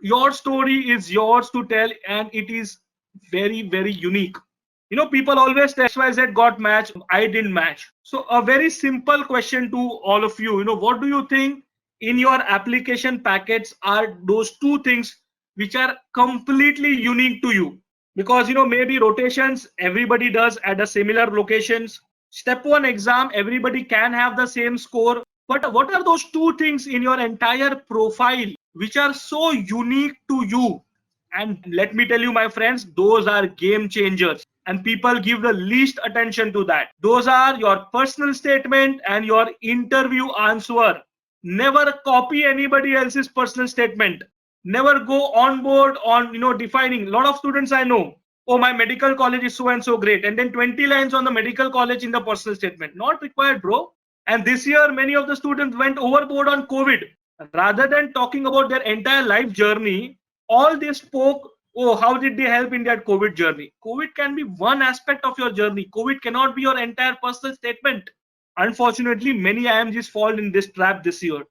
Your story is yours to tell, and it is very, very unique. People always tell XYZ got match, I didn't match. So a very simple question to all of you, what do you think in your application packets are those two things which are completely unique to you? Because maybe rotations everybody does at a similar locations. Step one exam, everybody can have the same score. But what are those two things in your entire profile which are so unique to you? And let me tell you, my friends, those are game changers. And people give the least attention to that. Those are your personal statement and your interview answer. Never copy anybody else's personal statement. Never go on board on defining. A lot of students I know, oh, my medical college is so and so great, and then 20 lines on the medical college in the personal statement. Not required, bro. And this year, many of the students went overboard on COVID. Rather than talking about their entire life journey, all they spoke, oh, how did they help in that COVID journey? COVID can be one aspect of your journey. COVID cannot be your entire personal statement. Unfortunately, many IMGs fall in this trap this year.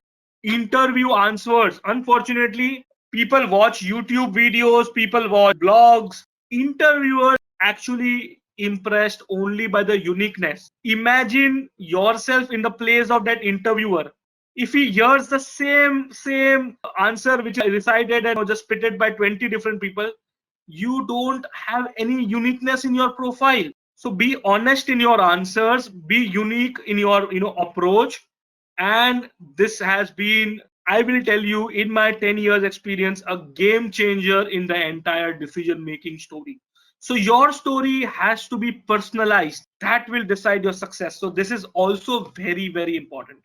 Interview answers. Unfortunately, people watch YouTube videos, people watch blogs. Interviewers actually impressed only by the uniqueness. Imagine yourself in the place of that interviewer. If he hears the same answer which is recited and just spitted by 20 different people, you don't have any uniqueness in your profile. So be honest in your answers, be unique in your approach. And this has been, I will tell you, in my 10 years experience, a game changer in the entire decision making story. So your story has to be personalized. That will decide your success. So this is also very, very important.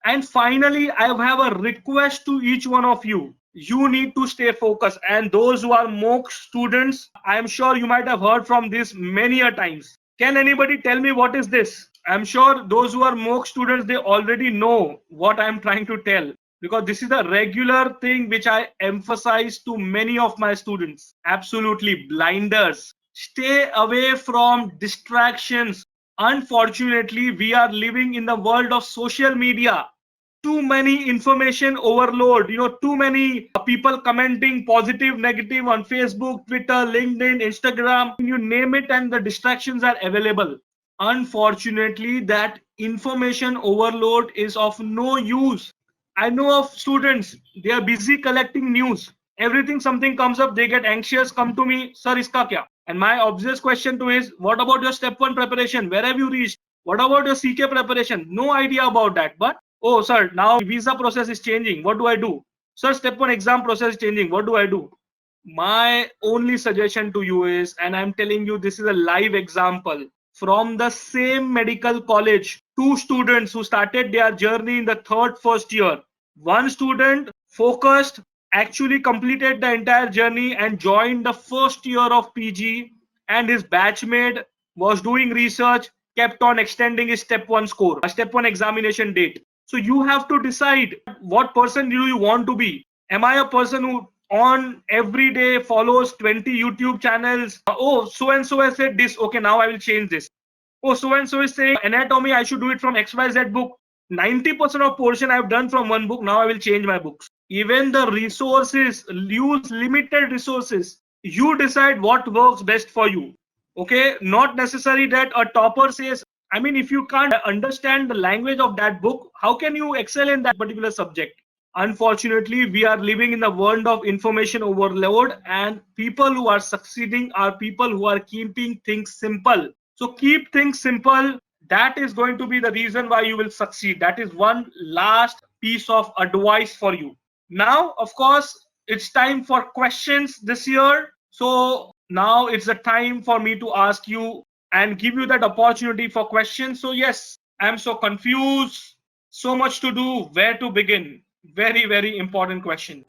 And finally, I have a request to each one of you. You need to stay focused. And those who are MOOC students, I am sure you might have heard from this many a times. Can anybody tell me what is this? I'm sure those who are MOOC students, they already know what I'm trying to tell, because this is a regular thing which I emphasize to many of my students. Absolutely, blinders. Stay away from distractions. Unfortunately, we are living in the world of social media. Too many information overload, too many people commenting positive, negative on Facebook, Twitter, LinkedIn, Instagram, you name it, and the distractions are available. Unfortunately, that information overload is of no use. I know of students, they are busy collecting news. Everything, something comes up, they get anxious, come to me, sir, iska kya? And my obvious question to is, what about your step one preparation? Where have you reached? What about your CK preparation? No idea about that. But, oh, sir, now visa process is changing. What do I do? Sir, step one exam process is changing. What do I do? My only suggestion to you is, and I'm telling you, this is a live example from the same medical college, two students who started their journey in the first year. One student focused, actually completed the entire journey and joined the first year of PG, and his batchmate was doing research, kept on extending his step one score, a step one examination date. So you have to decide, what person do you want to be? Am I a person who on every day follows 20 YouTube channels? Oh, so and so has said this. Okay, now I will change this. Oh, so and so is saying anatomy, I should do it from XYZ book. 90% of portion I've done from one book. Now I will change my books. Even the resources, use limited resources. You decide what works best for you. Okay, not necessary that a topper says, I mean, if you can't understand the language of that book, how can you excel in that particular subject? Unfortunately, we are living in the world of information overload, and people who are succeeding are people who are keeping things simple. So keep things simple. That is going to be the reason why you will succeed. That is one last piece of advice for you. Now, of course, it's time for questions this year. So now it's the time for me to ask you and give you that opportunity for questions. So yes, I'm so confused, so much to do, where to begin? Very, very important question.